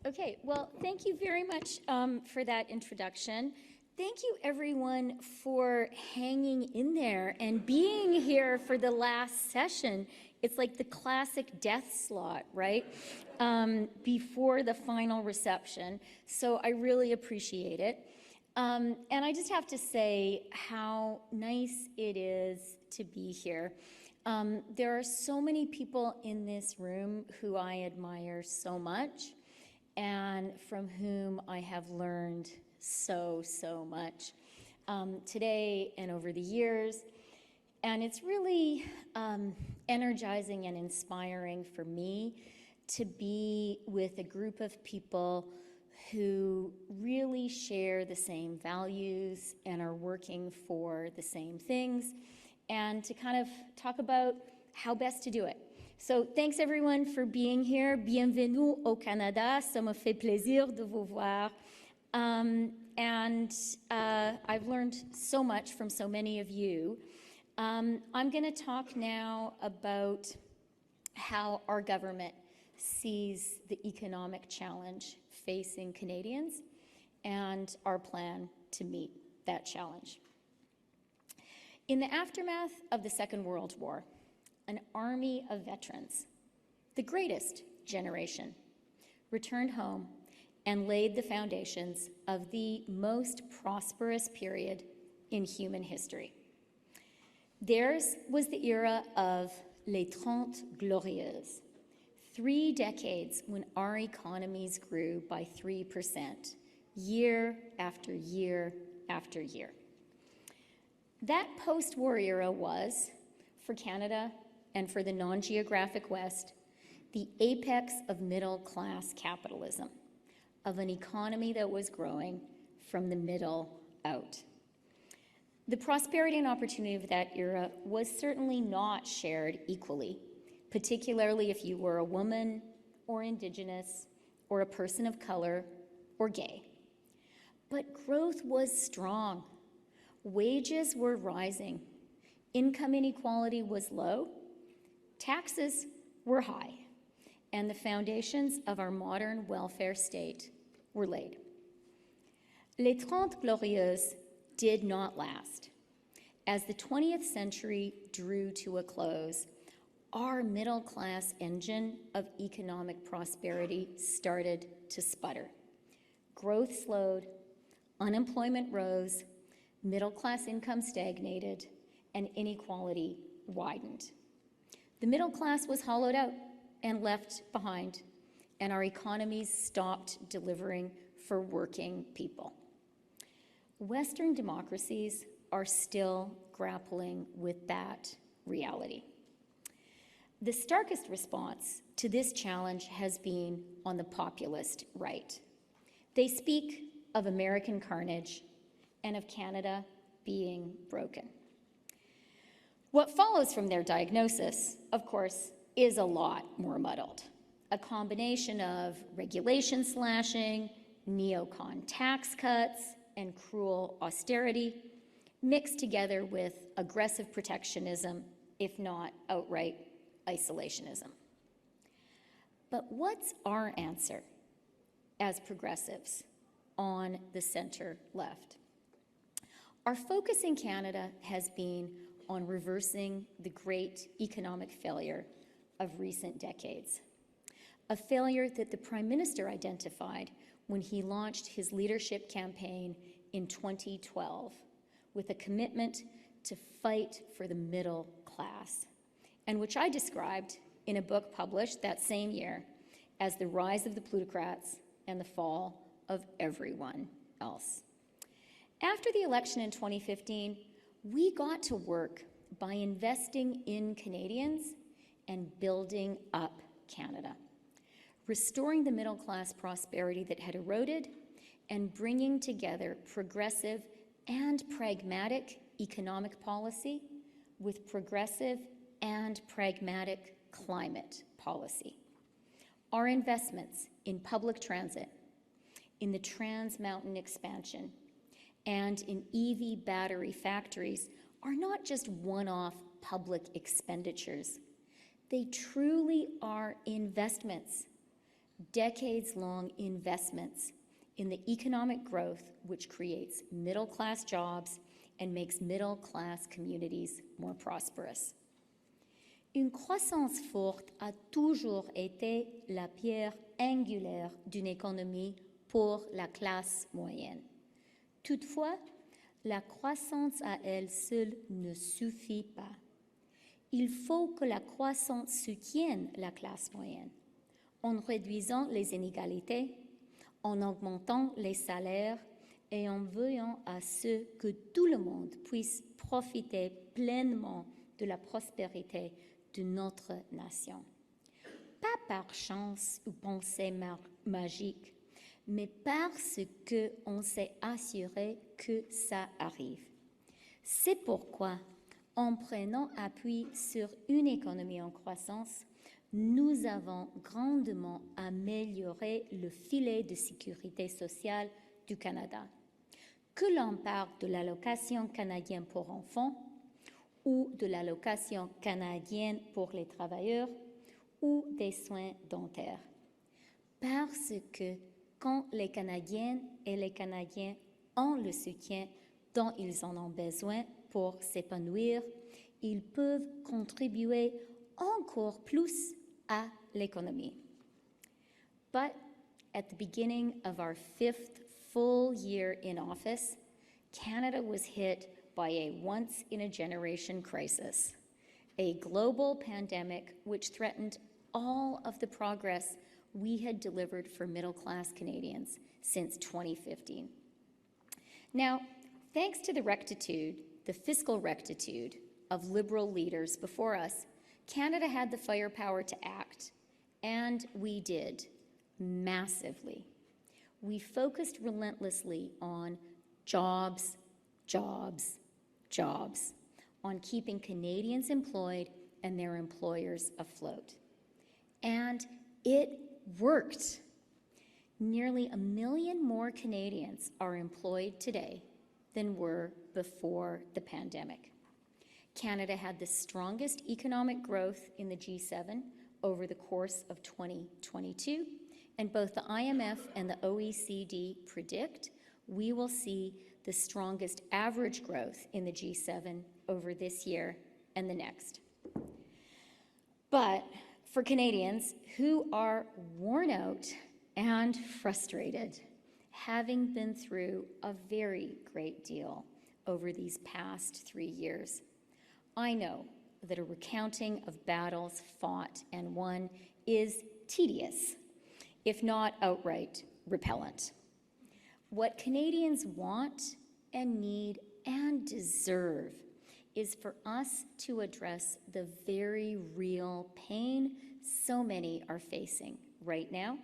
Okay, well, thank you very much for that introduction. Thank you, everyone, for hanging in there and being here for the last session. It's like the classic death slot, right? Before the final reception. So I really appreciate it. And I just have to say how nice it is to be here. There are so many people in this room who I admire so much, and from whom I have learned so much today and over the years. And it's really energizing and inspiring for me to be with a group of people who really share the same values and are working for the same things, and to kind of talk about how best to do it. So thanks everyone for being here. Bienvenue au Canada. Ça me fait plaisir de vous voir. I've learned so much from so many of you. I'm going to talk now about how our government sees the economic challenge facing Canadians and our plan to meet that challenge. In the aftermath of the Second World War, an army of veterans, the greatest generation, returned home and laid the foundations of the most prosperous period in human history. Theirs was the era of les 30 Glorieuses, 3 decades when our economies grew by 3%, year after year after year. That post-war era was, for Canada and for the non-geographic West, the apex of middle-class capitalism, of an economy that was growing from the middle out. The prosperity and opportunity of that era was certainly not shared equally, particularly if you were a woman or Indigenous or a person of color or gay. But growth was strong. Wages were rising. Income inequality was low. Taxes were high, and the foundations of our modern welfare state were laid. Les 30 Glorieuses did not last. As the 20th century drew to a close, our middle-class engine of economic prosperity started to sputter. Growth slowed, unemployment rose, middle-class income stagnated, and inequality widened. The middle class was hollowed out and left behind, and our economies stopped delivering for working people. Western democracies are still grappling with that reality. The starkest response to this challenge has been on the populist right. They speak of American carnage and of Canada being broken. What follows from their diagnosis, of course, is a lot more muddled. A combination of regulation slashing, neocon tax cuts, and cruel austerity, mixed together with aggressive protectionism, if not outright isolationism. But what's our answer as progressives on the center left? Our focus in Canada has been on reversing the great economic failure of recent decades, a failure that the Prime Minister identified when he launched his leadership campaign in 2012 with a commitment to fight for the middle class, and which I described in a book published that same year as The Rise of the Plutocrats and the Fall of Everyone Else. After the election in 2015, we got to work by investing in Canadians and building up Canada, restoring the middle-class prosperity that had eroded and bringing together progressive and pragmatic economic policy with progressive and pragmatic climate policy. Our investments in public transit, in the Trans Mountain expansion, and in EV battery factories are not just one-off public expenditures. They truly are investments decades-long investments in the economic growth which creates middle-class jobs and makes middle-class communities more prosperous. Une croissance forte a toujours été la pierre angulaire d'une économie pour la classe moyenne. Toutefois, la croissance à elle seule ne suffit pas. Il faut que la croissance soutienne la classe moyenne en réduisant les inégalités, en augmentant les salaires et en veillant à ce que tout le monde puisse profiter pleinement de la prospérité de notre nation. Pas par chance ou pensée magique, mais parce qu'on s'est assuré que ça arrive. C'est pourquoi, en prenant appui sur une économie en croissance, nous avons grandement amélioré le filet de sécurité sociale du Canada. Que l'on parle de l'allocation canadienne pour enfants ou de l'allocation canadienne pour les travailleurs ou des soins dentaires. Parce que quand les Canadiennes et les Canadiens ont le soutien dont ils en ont besoin pour s'épanouir, ils peuvent contribuer encore plus à l'économie. But at the beginning of our 5th full year in office, Canada was hit by a once-in-a-generation crisis, a global pandemic which threatened all of the progress we had delivered for middle-class Canadians since 2015. Now, thanks to the rectitude, the fiscal rectitude of Liberal leaders before us, Canada had the firepower to act, and we did, massively. We focused relentlessly on jobs, jobs, jobs, on keeping Canadians employed and their employers afloat. And it worked. Nearly 1 million more Canadians are employed today than were before the pandemic. Canada had the strongest economic growth in the G7 over the course of 2022, and both the IMF and the OECD predict we will see the strongest average growth in the G7 over this year and the next. But for Canadians who are worn out and frustrated, having been through a very great deal over these past 3 years, I know that a recounting of battles fought and won is tedious, if not outright repellent. What Canadians want and need and deserve is for us to address the very real pain so many are facing right now,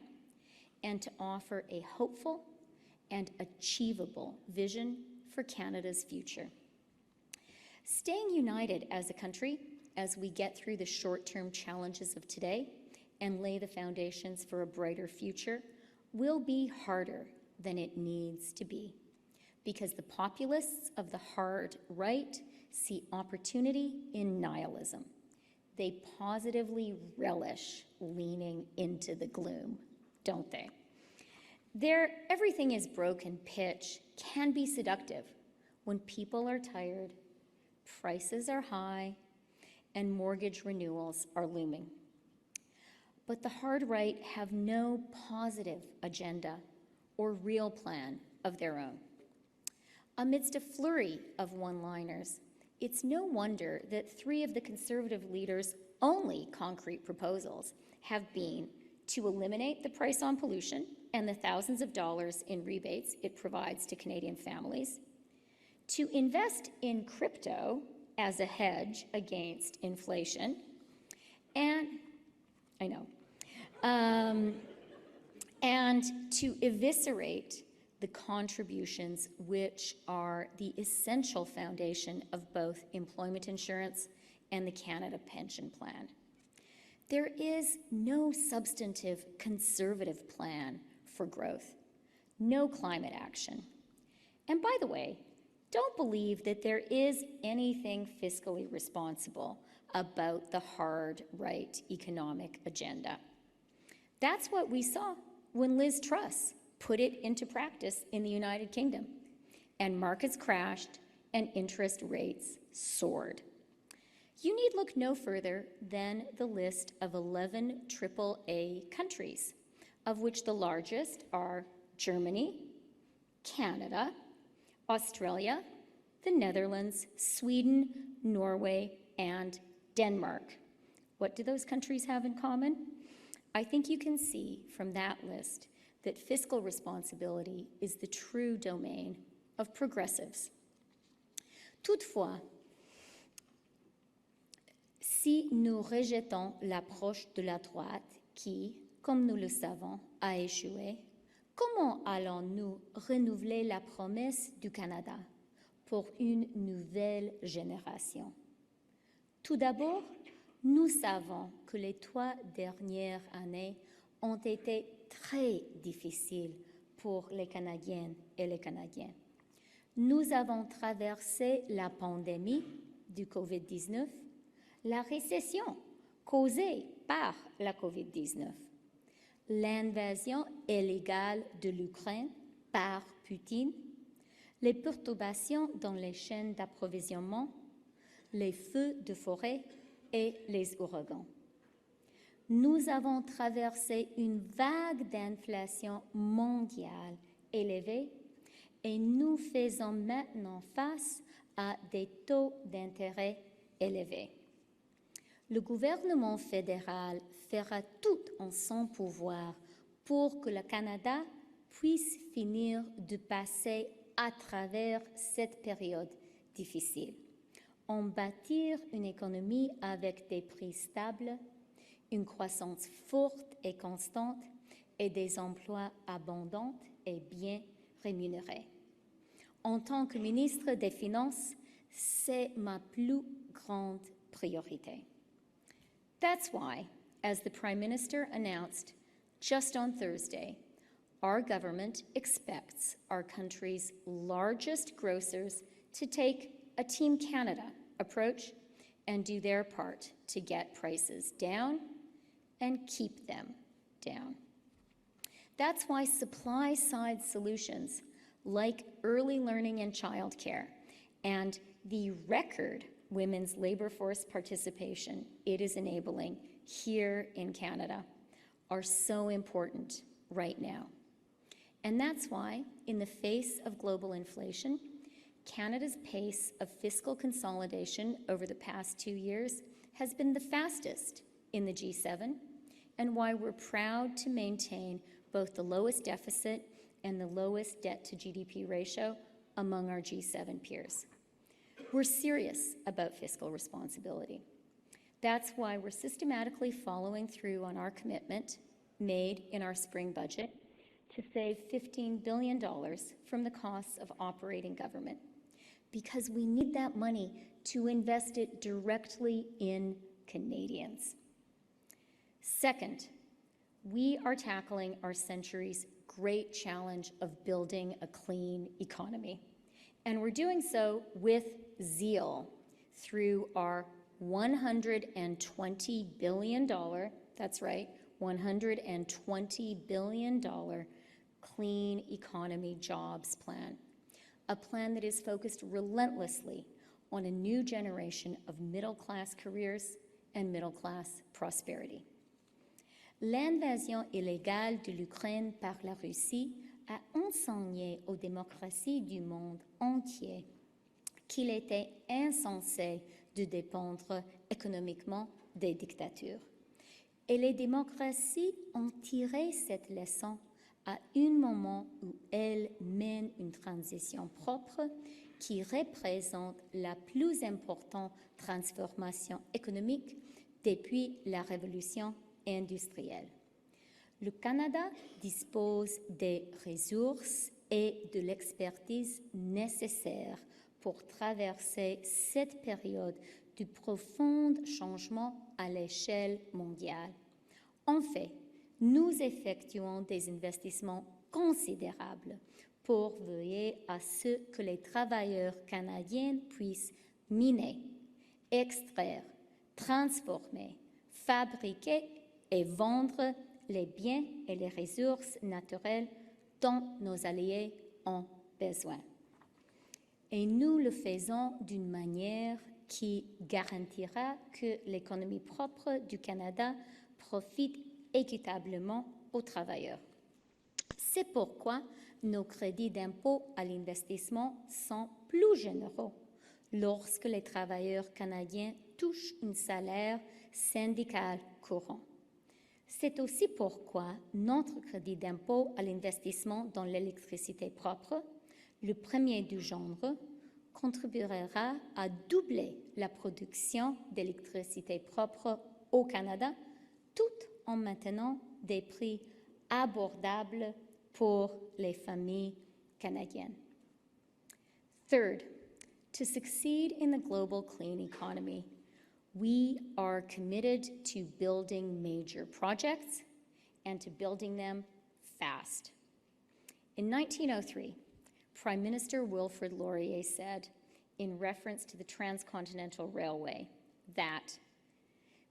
and to offer a hopeful and achievable vision for Canada's future. Staying united as a country as we get through the short-term challenges of today and lay the foundations for a brighter future will be harder than it needs to be, because the populists of the hard right see opportunity in nihilism. They positively relish leaning into the gloom, don't they? Their everything is broken pitch can be seductive when people are tired, prices are high, and mortgage renewals are looming. But the hard right have no positive agenda or real plan of their own. Amidst a flurry of one-liners, it's no wonder that 3 of the Conservative leaders' only concrete proposals have been to eliminate the price on pollution and the thousands of dollars in rebates it provides to Canadian families, to invest in crypto as a hedge against inflation, and and to eviscerate the contributions which are the essential foundation of both employment insurance and the Canada Pension Plan. There is no substantive Conservative plan for growth, no climate action. And by the way, don't believe that there is anything fiscally responsible about the hard right economic agenda. That's what we saw when Liz Truss put it into practice in the United Kingdom, and markets crashed and interest rates soared. You need look no further than the list of 11 AAA countries, of which the largest are Germany, Canada, Australia, the Netherlands, Sweden, Norway, and Denmark. What do those countries have in common? I think you can see from that list that fiscal responsibility is the true domain of progressives. Toutefois, si nous rejetons l'approche de la droite qui, comme nous le savons, a échoué, comment allons-nous renouveler la promesse du Canada pour une nouvelle génération? Tout d'abord, nous savons que les 3 dernières années ont été très difficiles pour les Canadiennes et les Canadiens. Nous avons traversé la pandémie du COVID-19, la récession causée par la COVID-19, l'invasion illégale de l'Ukraine par Poutine, les perturbations dans les chaînes d'approvisionnement, les feux de forêt et les ouragans. Nous avons traversé une vague d'inflation mondiale élevée et nous faisons maintenant face à des taux d'intérêt élevés. Le gouvernement fédéral fera tout en son pouvoir pour que le Canada puisse finir de passer à travers cette période difficile. On bâtir une économie avec des prix stables, une croissance forte et constante et des emplois abondants et bien rémunérés. En tant que ministre des Finances, c'est ma plus grande priorité. That's why, as the Prime Minister announced just on Thursday, our government expects our country's largest grocers to take a Team Canada approach and do their part to get prices down and keep them down. That's why supply-side solutions like early learning and childcare and the record women's labor force participation it is enabling here in Canada are so important right now. And that's why, in the face of global inflation, Canada's pace of fiscal consolidation over the past 2 years has been the fastest in the G7, and why we're proud to maintain both the lowest deficit and the lowest debt-to-GDP ratio among our G7 peers. We're serious about fiscal responsibility. That's why we're systematically following through on our commitment made in our spring budget to save $15 billion from the costs of operating government, because we need that money to invest it directly in Canadians. Second, we are tackling our century's great challenge of building a clean economy. And we're doing so with zeal through our $120 billion, that's right, $120 billion Clean Economy Jobs Plan, a plan that is focused relentlessly on a new generation of middle-class careers and middle-class prosperity. L'invasion illégale de l'Ukraine par la Russie a enseigné aux démocraties du monde entier qu'il était insensé de dépendre économiquement des dictatures. Et les démocraties ont tiré cette leçon à un moment où elles mènent une transition propre qui représente la plus importante transformation économique depuis la révolution industrielle. Le Canada dispose des ressources et de l'expertise nécessaires pour traverser cette période de profond changement à l'échelle mondiale. En fait, nous effectuons des investissements considérables pour veiller à ce que les travailleurs canadiens puissent miner, extraire, transformer, fabriquer et vendre les biens et les ressources naturelles dont nos alliés ont besoin. Et nous le faisons d'une manière qui garantira que l'économie propre du Canada profite équitablement aux travailleurs. C'est pourquoi nos crédits d'impôt à l'investissement sont plus généreux lorsque les travailleurs canadiens touchent un salaire syndical courant. C'est aussi pourquoi notre crédit d'impôt à l'investissement dans l'électricité propre, le premier du genre, contribuera à doubler la production d'électricité propre au Canada, tout en maintenant des prix abordables pour les familles canadiennes. Third, to succeed in the global clean economy, we are committed to building major projects and to building them fast. In 1903, Prime Minister Wilfrid Laurier said, in reference to the Transcontinental Railway, that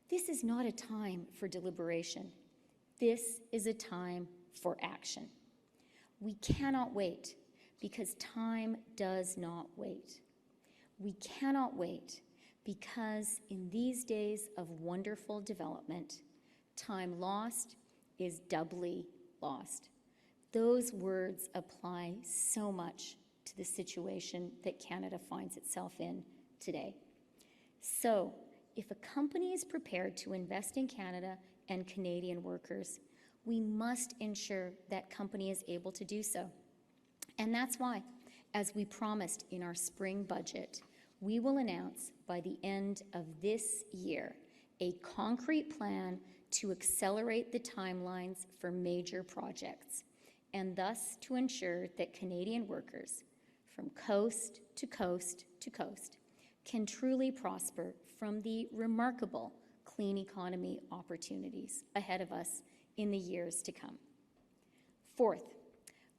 this is not a time for deliberation. This is a time for action. We cannot wait because time does not wait. We cannot wait because in these days of wonderful development, time lost is doubly lost. Those words apply so much to the situation that Canada finds itself in today. So, if a company is prepared to invest in Canada and Canadian workers, we must ensure that company is able to do so. And that's why, as we promised in our spring budget, we will announce by the end of this year a concrete plan to accelerate the timelines for major projects, and thus to ensure that Canadian workers from coast to coast to coast can truly prosper from the remarkable clean economy opportunities ahead of us in the years to come. Fourth,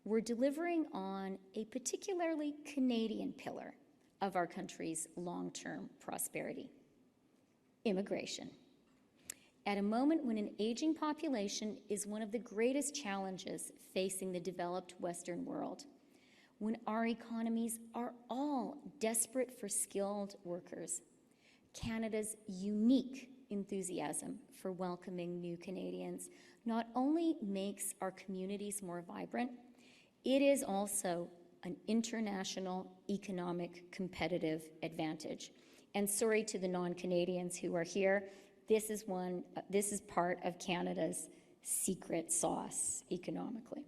we're delivering on a particularly Canadian pillar of our country's long-term prosperity: immigration. At a moment when an aging population is one of the greatest challenges facing the developed Western world, when our economies are all desperate for skilled workers, Canada's unique enthusiasm for welcoming new Canadians not only makes our communities more vibrant, it is also an international economic competitive advantage. And sorry to the non-Canadians who are here, this is part of Canada's secret sauce economically.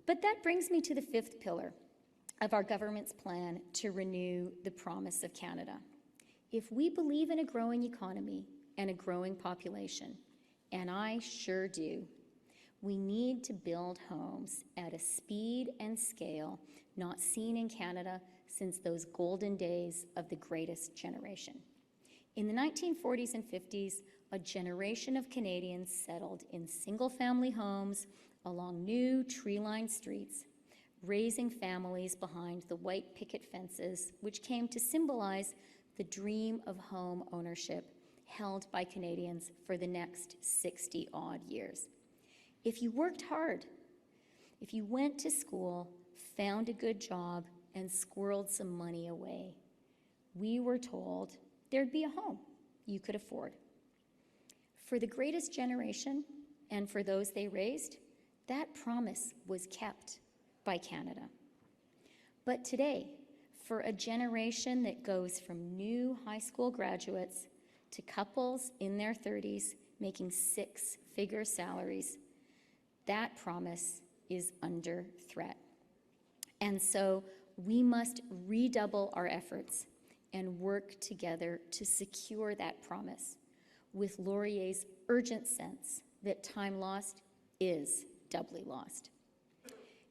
But that brings me to the fifth pillar of our government's plan to renew the promise of Canada. If we believe in a growing economy and a growing population, and I sure do, we need to build homes at a speed and scale not seen in Canada since those golden days of the greatest generation. In the 1940s and 50s, a generation of Canadians settled in single-family homes along new tree-lined streets, raising families behind the white picket fences, which came to symbolize the dream of home ownership held by Canadians for the next 60-odd years. If you worked hard, if you went to school, found a good job, and squirreled some money away, we were told there'd be a home you could afford. For the greatest generation and for those they raised, that promise was kept by Canada. But today, for a generation that goes from new high school graduates to couples in their 30s making six-figure salaries, that promise is under threat. And so we must redouble our efforts and work together to secure that promise with Laurier's urgent sense that time lost is doubly lost.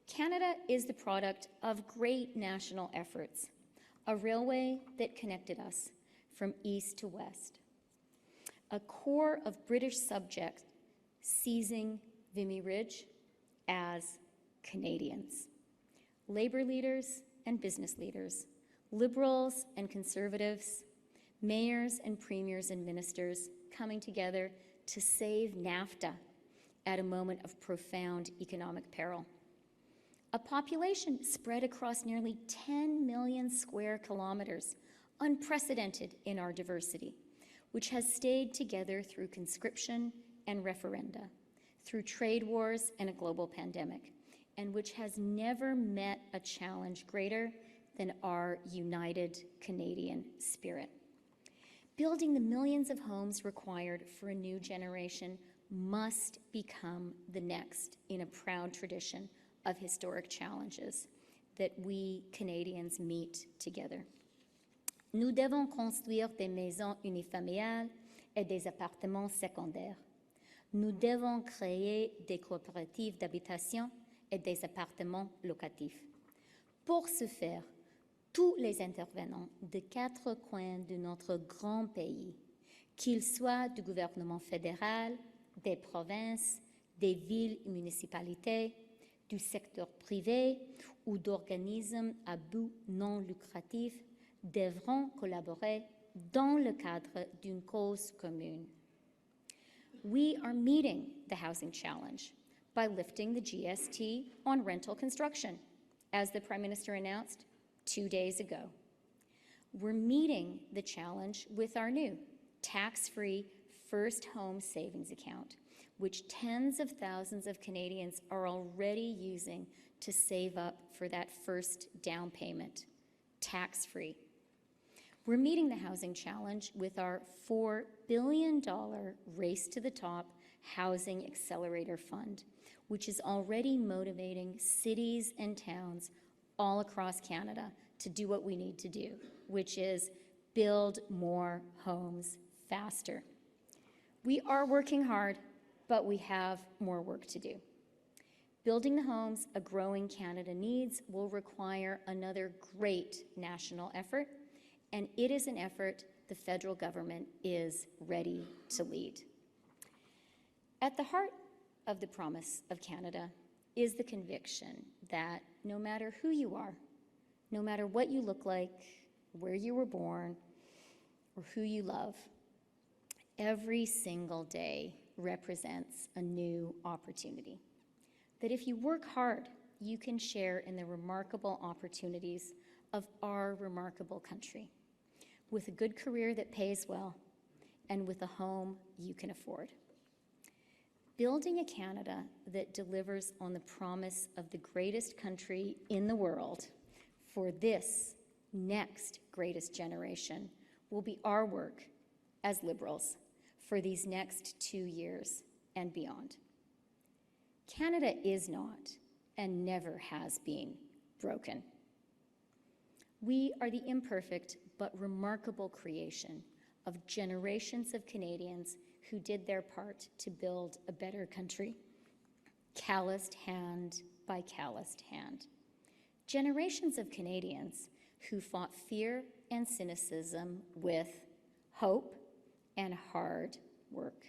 Canada is the product of great national efforts, a railway that connected us from east to west, a core of British subjects seizing Vimy Ridge as Canadians, Labour leaders and business leaders, Liberals and Conservatives, mayors and premiers and ministers coming together to save NAFTA at a moment of profound economic peril. A population spread across nearly 10 million square kilometers, unprecedented in our diversity, which has stayed together through conscription and referenda, through trade wars and a global pandemic, and which has never met a challenge greater than our united Canadian spirit. Building the millions of homes required for a new generation must become the next in a proud tradition of historic challenges that we Canadians meet together. Nous devons construire des maisons unifamiliales et des appartements secondaires. Nous devons créer des coopératives d'habitation et des appartements locatifs. Pour ce faire, tous les intervenants de 4 coins de notre grand pays, qu'ils soient du gouvernement fédéral, des provinces, des villes et municipalités, du secteur privé ou d'organismes à but non lucratif, devront collaborer dans le cadre d'une cause commune. We are meeting the housing challenge by lifting the GST on rental construction, as the Prime Minister announced 2 days ago. We're meeting the challenge with our new tax-free first home savings account, which tens of thousands of Canadians are already using to save up for that first down payment, tax-free. We're meeting the housing challenge with our $4 billion Race to the Top Housing Accelerator Fund, which is already motivating cities and towns all across Canada to do what we need to do, which is build more homes faster. We are working hard, but we have more work to do. Building the homes a growing Canada needs will require another great national effort, and it is an effort the federal government is ready to lead. At the heart of the promise of Canada is the conviction that no matter who you are, no matter what you look like, where you were born, or who you love, every single day represents a new opportunity. That if you work hard, you can share in the remarkable opportunities of our remarkable country, with a good career that pays well, and with a home you can afford. Building a Canada that delivers on the promise of the greatest country in the world for this next greatest generation will be our work as Liberals for these next 2 years and beyond. Canada is not and never has been broken. We are the imperfect but remarkable creation of generations of Canadians who did their part to build a better country, calloused hand by calloused hand. Generations of Canadians who fought fear and cynicism with hope and hard work.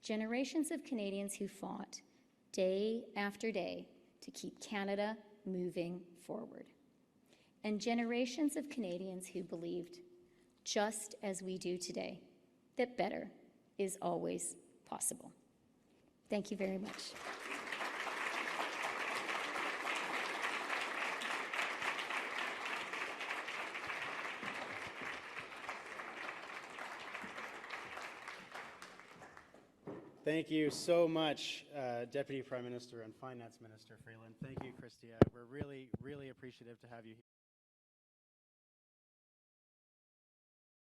Generations of Canadians who fought day after day to keep Canada moving forward. And generations of Canadians who believed, just as we do today, that better is always possible. Thank you very much. Thank you so much, Deputy Prime Minister and Finance Minister Freeland. Thank you, Christia. We're really, really appreciative to have you here.